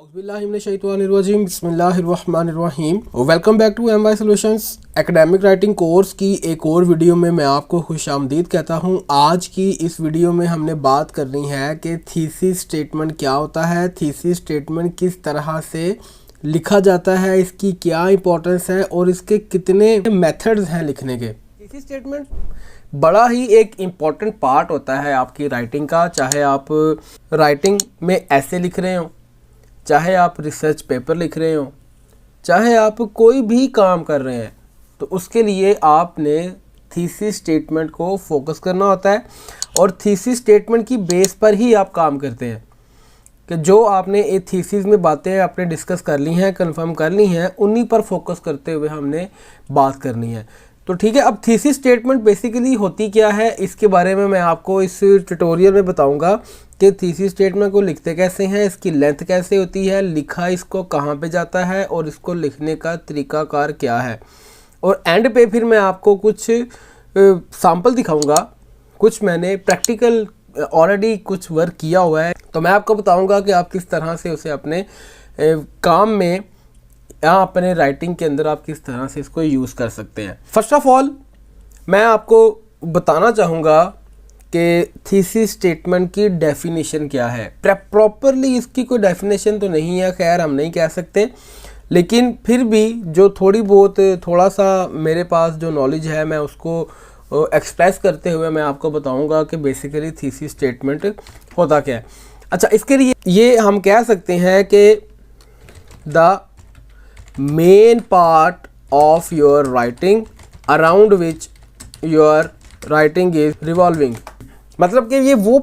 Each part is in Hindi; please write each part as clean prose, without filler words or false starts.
औज़ुबिल्लाहिमिनश्शैतानिर्रजीम बिस्मिल्लाहिर्रहमानिर्रहीम। Welcome back to MY solutions academic writing course की एक और वीडियो में मैं आपको खुशामदीद कहता हूं। आज की इस वीडियो में हमने बात करनी है कि थीसिस स्टेटमेंट क्या होता है, थीसिस स्टेटमेंट किस तरह से लिखा जाता है, इसकी क्या इंपॉर्टेंस है और इसके कितने मेथड्स हैं लिखने के। थीसिस स्टेटमेंट बड़ा ही एक इम्पॉर्टेंट पार्ट होता है आपकी राइटिंग का, चाहे आप राइटिंग में ऐसे लिख रहे हो, चाहे आप रिसर्च पेपर लिख रहे हो, चाहे आप कोई भी काम कर रहे हैं, तो उसके लिए आपने थीसिस स्टेटमेंट को फोकस करना होता है। और थीसिस स्टेटमेंट की बेस पर ही आप काम करते हैं कि जो आपने ये थीसिस में बातें आपने डिस्कस कर ली हैं, कंफर्म कर ली हैं, उन्हीं पर फोकस करते हुए हमने बात करनी है। तो ठीक है, अब थीसिस स्टेटमेंट बेसिकली होती क्या है, इसके बारे में मैं आपको इस ट्यूटोरियल में बताऊंगा कि थीसिस स्टेटमेंट को लिखते कैसे हैं, इसकी लेंथ कैसे होती है, लिखा इसको कहाँ पे जाता है और इसको लिखने का तरीकाकार क्या है। और एंड पे फिर मैं आपको कुछ सैंपल दिखाऊंगा, कुछ मैंने प्रैक्टिकल ऑलरेडी कुछ वर्क किया हुआ है, तो मैं आपको बताऊंगा कि आप किस तरह से उसे अपने काम में या अपने राइटिंग के अंदर आप किस तरह से इसको यूज़ कर सकते हैं। फर्स्ट ऑफ ऑल मैं आपको बताना चाहूँगा कि थीसिस स्टेटमेंट की डेफिनेशन क्या है। प्रॉपरली इसकी कोई डेफिनेशन तो नहीं है, खैर हम नहीं कह सकते, लेकिन फिर भी जो थोड़ा सा मेरे पास जो नॉलेज है मैं उसको एक्सप्रेस करते हुए मैं आपको बताऊंगा कि बेसिकली थीसिस स्टेटमेंट होता क्या है। अच्छा, इसके लिए ये हम कह सकते हैं कि the main part of your writing around which your writing is revolving, मतलब कि ये वो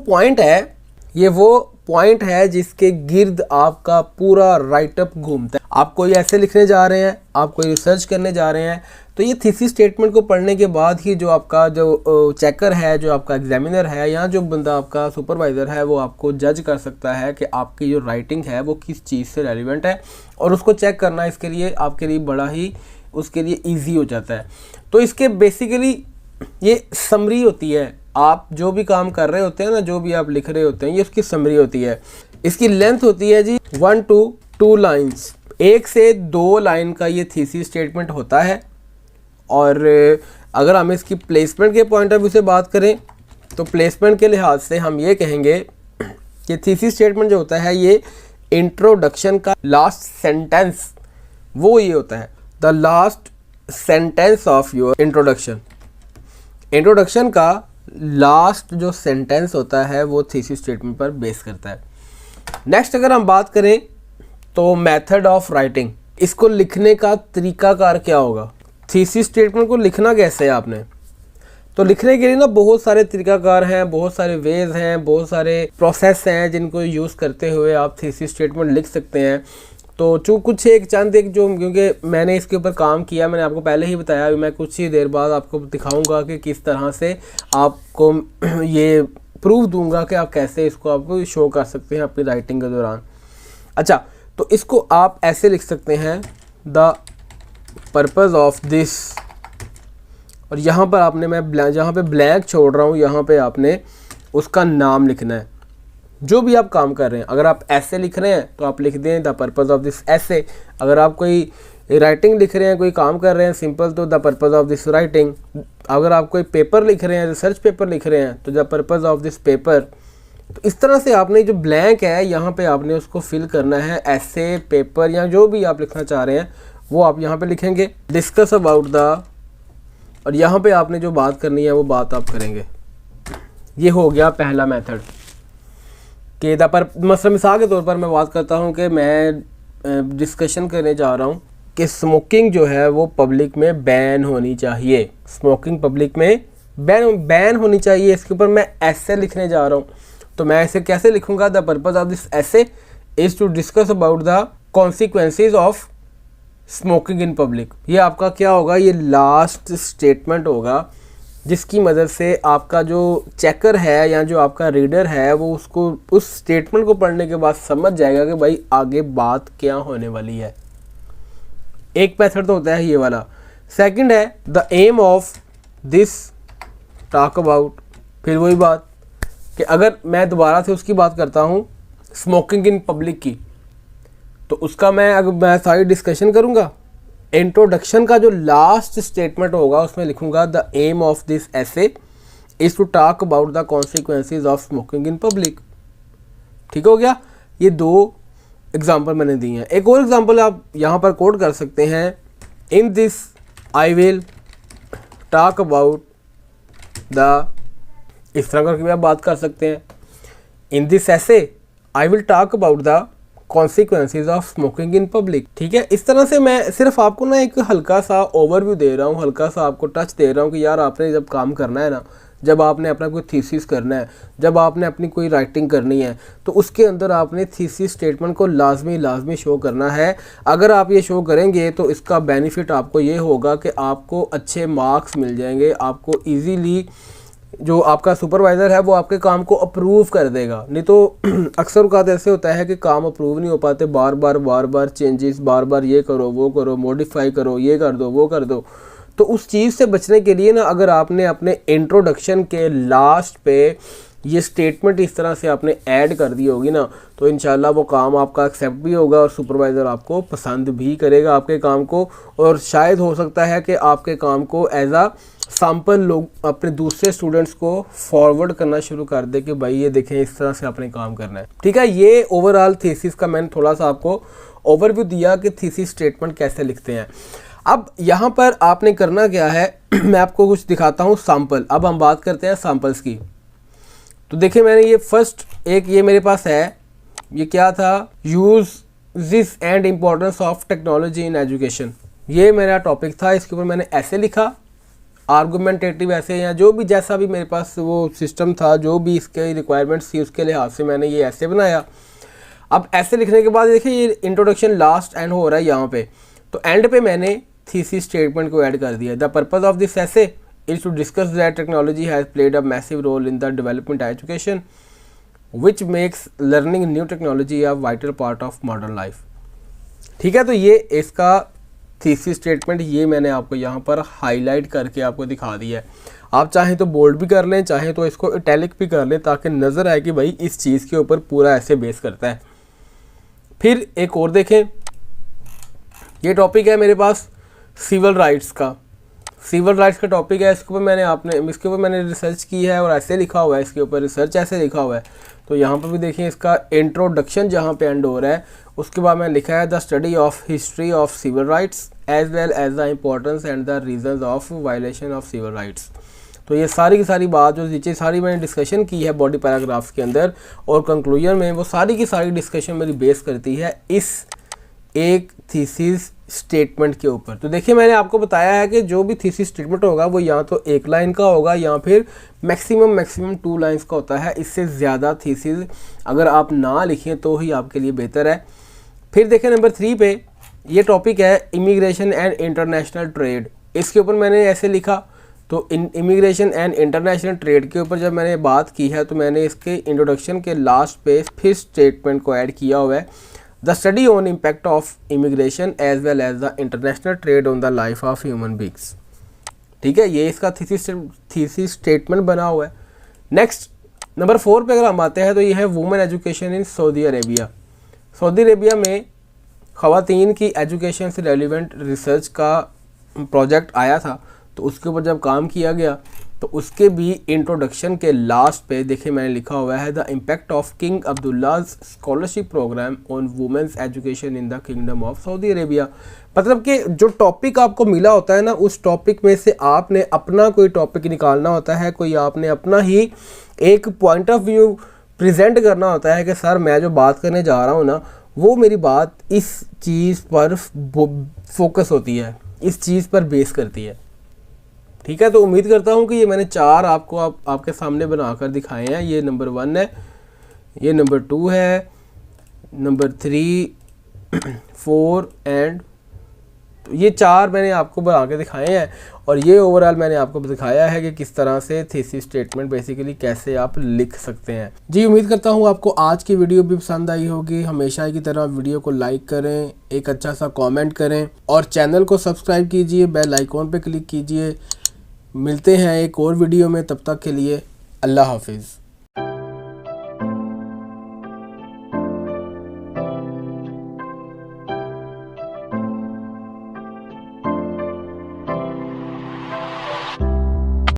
पॉइंट है जिसके गिर्द आपका पूरा राइटअप घूमता है। आप कोई ऐसे लिखने जा रहे हैं, आप कोई रिसर्च करने जा रहे हैं, तो ये थीसिस स्टेटमेंट को पढ़ने के बाद ही जो आपका जो चेकर है, जो आपका एग्जामिनर है या जो बंदा आपका सुपरवाइज़र है, वो आपको जज कर सकता है कि आपकी जो राइटिंग है वो किस चीज़ से रेलिवेंट है, और उसको चेक करना इसके लिए आपके लिए बड़ा ही उसके लिए ईजी हो जाता है। तो इसके बेसिकली ये समरी होती है, आप जो भी काम कर रहे होते हैं ना, जो भी आप लिख रहे होते हैं, ये उसकी समरी होती है। इसकी लेंथ होती है जी 1 to 2 लाइन्स, 1 से 2 लाइन का ये थीसिस स्टेटमेंट होता है। और अगर हम इसकी प्लेसमेंट के पॉइंट ऑफ व्यू से बात करें तो प्लेसमेंट के लिहाज से हम ये कहेंगे कि थीसिस स्टेटमेंट जो होता है ये इंट्रोडक्शन का लास्ट सेंटेंस वो ये होता है, the last sentence of your introduction. Introduction का लास्ट जो सेंटेंस होता है वो थीसिस स्टेटमेंट पर बेस करता है। नेक्स्ट अगर हम बात करें तो मेथड ऑफ राइटिंग, इसको लिखने का तरीकाकार क्या होगा, थीसिस स्टेटमेंट को लिखना कैसे है आपने। तो लिखने के लिए ना बहुत सारे तरीकाकार हैं, बहुत सारे वेज हैं, बहुत सारे प्रोसेस हैं जिनको यूज़ करते हुए आप थीसिस स्टेटमेंट लिख सकते हैं। तो कुछ एक जो, क्योंकि मैंने इसके ऊपर काम किया, मैंने आपको पहले ही बताया, मैं कुछ ही देर बाद आपको दिखाऊंगा कि किस तरह से आपको ये प्रूफ दूंगा कि आप कैसे इसको आप शो कर सकते हैं अपनी राइटिंग के दौरान। अच्छा, तो इसको आप ऐसे लिख सकते हैं, द पर्पज़ ऑफ दिस, और यहाँ पर आपने जहाँ पे ब्लैंक छोड़ रहा हूँ यहाँ पे आपने उसका नाम लिखना है, जो भी आप काम कर रहे हैं। अगर आप ऐसे लिख रहे हैं तो आप लिख दें द पर्पज़ ऑफ दिस ऐसे। अगर आप कोई राइटिंग लिख रहे हैं, कोई काम कर रहे हैं सिंपल, तो the purpose of this writing. अगर आप कोई पेपर लिख रहे हैं, रिसर्च पेपर लिख रहे हैं, तो the purpose of this paper. तो इस तरह से आपने जो ब्लैंक है यहाँ पे आपने उसको फिल करना है, ऐसे पेपर या जो भी आप लिखना चाह रहे हैं वो आप यहाँ पे लिखेंगे। डिस्कस अबाउट द, और यहाँ पे आपने जो बात करनी है वो बात आप करेंगे। ये हो गया पहला मेथड कि मतलब मिसाल के तौर पर मैं बात करता हूँ कि मैं डिस्कशन करने जा रहा हूँ कि स्मोकिंग जो है वो पब्लिक में बैन होनी चाहिए, स्मोकिंग पब्लिक में बैन होनी चाहिए। इसके ऊपर मैं ऐसे लिखने जा रहा हूँ, तो मैं ऐसे कैसे लिखूँगा, the purpose of this essay is to discuss about the consequences of smoking in public. ये आपका क्या होगा, ये लास्ट स्टेटमेंट होगा जिसकी मदद से आपका जो चेकर है या जो आपका रीडर है वो उसको उस स्टेटमेंट को पढ़ने के बाद समझ जाएगा कि भाई आगे बात क्या होने वाली है। एक मेथड तो होता है ये वाला। सेकंड है the aim of this talk about, फिर वही बात कि अगर मैं दोबारा से उसकी बात करता हूँ स्मोकिंग इन पब्लिक की, तो उसका मैं सारी डिस्कशन करूँगा। इंट्रोडक्शन का जो लास्ट स्टेटमेंट होगा उसमें लिखूँगा the aim of this essay is to talk about the consequences of smoking in public. ठीक हो गया। ये 2 एग्जाम्पल मैंने दिए हैं। एक और एग्जाम्पल आप यहाँ पर कोट कर सकते हैं, in this I will talk about the, इस तरह करके भी आप बात कर सकते हैं, इन दिस ऐसे I will talk about the consequences of smoking in public. ठीक है। इस तरह से मैं सिर्फ आपको ना एक हल्का सा ओवरव्यू दे रहा हूँ, हल्का सा आपको टच दे रहा हूँ कि यार आपने जब काम करना है ना, जब आपने अपना कोई थीसिस करना है, जब आपने अपनी कोई राइटिंग करनी है, तो उसके अंदर आपने थीसिस स्टेटमेंट को लाजमी शो करना है। अगर आप ये शो करेंगे तो इसका बेनिफिट आपको ये होगा कि आपको अच्छे मार्क्स मिल जाएंगे, आपको ईजीली जो आपका सुपरवाइज़र है वो आपके काम को अप्रूव कर देगा। नहीं तो अक्सर औक़ात ऐसे होता है कि काम अप्रूव नहीं हो पाते, बार बार चेंजेस, बार बार ये करो वो करो, मॉडिफाई करो, ये कर दो वो कर दो। तो उस चीज़ से बचने के लिए ना, अगर आपने अपने इंट्रोडक्शन के लास्ट पे ये स्टेटमेंट इस तरह से आपने ऐड कर दी होगी ना, तो इंशाल्लाह वो काम आपका एक्सेप्ट भी होगा और सुपरवाइज़र आपको पसंद भी करेगा आपके काम को। और शायद हो सकता है कि आपके काम को एज आ सैम्पल लोग अपने दूसरे स्टूडेंट्स को फॉरवर्ड करना शुरू कर दे कि भाई ये देखें इस तरह से आपने काम करना है। ठीक है। ये ओवरऑल थीसिस का मैंने थोड़ा सा आपको ओवरव्यू दिया कि थीसिस स्टेटमेंट कैसे लिखते हैं। अब यहाँ पर आपने करना क्या है मैं आपको कुछ दिखाता हूँ सैम्पल। अब हम बात करते हैं सैम्पल्स की। तो देखिए मैंने ये फर्स्ट एक ये मेरे पास है, ये क्या था, uses and importance of technology in education. ये मेरा टॉपिक था, इसके ऊपर मैंने ऐसे लिखा, आर्गूमेंटेटिव ऐसे या जो भी जैसा भी मेरे पास वो सिस्टम था, जो भी इसके रिक्वायरमेंट्स थी उसके लिहाज से मैंने ये ऐसे बनाया। अब ऐसे लिखने के बाद देखिए ये इंट्रोडक्शन लास्ट एंड हो रहा है यहाँ पे, तो एंड पे मैंने थीसिस स्टेटमेंट को ऐड कर दिया। The purpose of this essay is to discuss that technology has played a massive role in the development education which makes learning new technology a vital part of modern life. ठीक है। तो ये इसका थीसिस स्टेटमेंट ये मैंने आपको यहाँ पर हाईलाइट करके आपको दिखा दिया है। आप चाहें तो बोल्ड भी कर लें, चाहें तो इसको इटैलिक भी कर लें, ताकि नज़र आए कि भाई इस चीज़ के ऊपर पूरा ऐसे बेस करता है। फिर एक और देखें, ये टॉपिक है मेरे पास सिविल राइट्स का। सिविल राइट्स का टॉपिक है, इसके ऊपर मैंने रिसर्च की है और ऐसे लिखा हुआ है, इसके ऊपर रिसर्च ऐसे लिखा हुआ है। तो यहाँ पर भी देखिए इसका इंट्रोडक्शन जहाँ पे एंड हो रहा है, उसके बाद मैंने लिखा है the study of history of civil rights as well as the importance and the reasons of violation of civil rights. तो ये सारी की सारी बात जो नीचे सारी मैंने डिस्कशन की है बॉडी पैराग्राफ्स के अंदर, और कंक्लूजन में वो सारी की सारी डिस्कशन मेरी बेस करती है इस एक थीसिस स्टेटमेंट के ऊपर। तो देखिए मैंने आपको बताया है कि जो भी थीसिस स्टेटमेंट होगा वो या तो 1 लाइन का होगा या फिर मैक्सिमम 2 लाइन्स का होता है। इससे ज़्यादा थीसिस अगर आप ना लिखें तो ही आपके लिए बेहतर है। फिर देखिए नंबर 3 पे ये टॉपिक है इमिग्रेशन एंड इंटरनेशनल ट्रेड। इसके ऊपर मैंने ऐसे लिखा, तो इमिग्रेशन एंड इंटरनेशनल ट्रेड के ऊपर जब मैंने बात की है तो मैंने इसके इंट्रोडक्शन के लास्ट पे फिर स्टेटमेंट को ऐड किया हुआ है, the study on impact of immigration as well as the international trade on the life of human beings. ठीक है। ये इसका थीसिस स्टेटमेंट बना हुआ है। नेक्स्ट नंबर 4 पे अगर हम आते हैं तो ये है women education in Saudi Arabia. Saudi Arabia में ख़वातीन की एजुकेशन से रेलिवेंट रिसर्च का प्रोजेक्ट आया था, तो उसके ऊपर जब काम किया गया तो उसके भी इंट्रोडक्शन के लास्ट पे देखिए मैंने लिखा हुआ है the impact of king Abdullah's scholarship programme on women's education in the kingdom of Saudi Arabia. मतलब कि जो टॉपिक आपको मिला होता है ना, उस टॉपिक में से आपने अपना कोई टॉपिक निकालना होता है, कोई आपने अपना ही एक पॉइंट ऑफ व्यू प्रेजेंट करना होता है कि सर मैं जो बात करने जा रहा हूँ ना, वो मेरी बात इस चीज़ पर फोकस होती है, इस चीज़ पर बेस करती है। ठीक है। तो उम्मीद करता हूँ कि ये मैंने 4 आपको आपके सामने बनाकर दिखाए हैं। ये नंबर 1 है, ये नंबर 2 है, नंबर 3, 4 एंड ये 4 मैंने आपको बना के दिखाए हैं। और ये ओवरऑल मैंने आपको दिखाया है कि किस तरह से थीसिस स्टेटमेंट बेसिकली कैसे आप लिख सकते हैं। जी उम्मीद करता हूँ आपको आज की वीडियो भी पसंद आई होगी। हमेशा की तरह वीडियो को लाइक करें, एक अच्छा सा कमेंट करें और चैनल को सब्सक्राइब कीजिए, बेल आइकॉन पे क्लिक कीजिए। मिलते हैं एक और वीडियो में, तब तक के लिए अल्लाह हाफिज़।